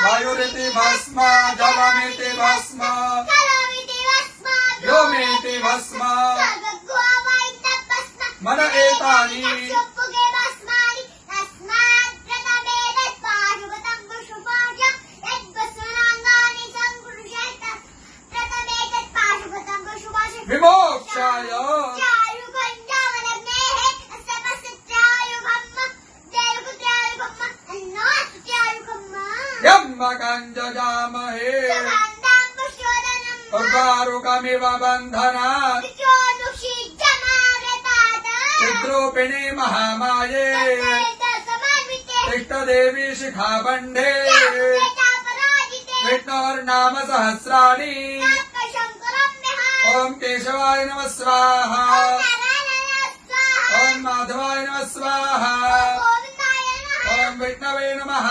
वायुरिति भस्म जलमिति भस्म व्योमेति भस्म मन एतानि विमोक्षाय यम्मकञ्जजामहे उर्वारुकमिव बन्धनात् चिद्रूपिणी महामाये इष्टदेवी शिखाबन्धे विष्णोर्नाम सहस्राणि ओम केशवाय नमः स्वाहा ओम माधवाय नमः स्वाहा ओम विष्णवे नमः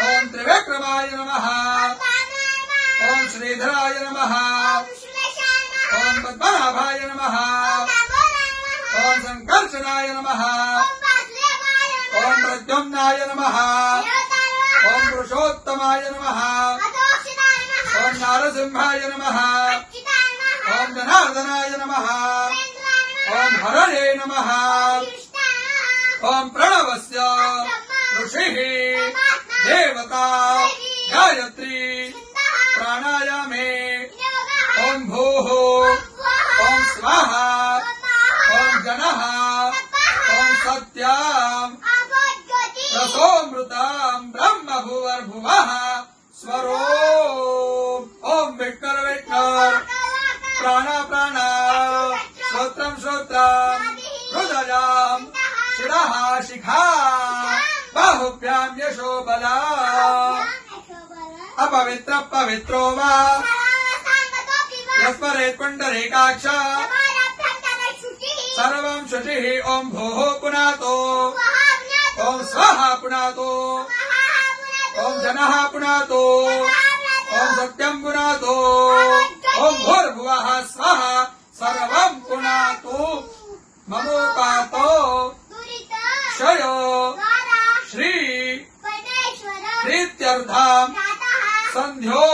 ओम त्रिविक्रमाय नमः ओम श्रीधराय नमः ओम पद्मनाभाय नमः ओम संकर्षणाय नमः ओम प्रद्युम्नाय नमः ओम पुरुषोत्तमाय नमः ओम नारसिंहाय नमः ओम जनार्दनाय नमः ओम हरणे नमः ओम प्रणवस्य ऋषिः देवता गायत्री प्राणायामे ओम भूः ओम स्वाहा ओम जनः ओम सत्याम् रसोमृताम् ब्रह्म भुवर्भुवः स्वरो ओम विष्णुर विष्णुर प्राण प्राण श्रोत्रम श्रोत्रम हृदयम् शिरः शिखा बाहुभ्याम् यशो बला अपवित्र पवित्रो वा यस्मरेत् पुण्डरीकाक्ष सर्वं शुचिः ओम भोः पुनातो ओम स्वाहा पुनातो ओम जनः पुनातो ओम सत्यं पुनातो ओम भूर्भुवः स्वाहा सर्वं पुनातो ममोपातो क्षयो श्री प्रीत्यर्थं संध्यो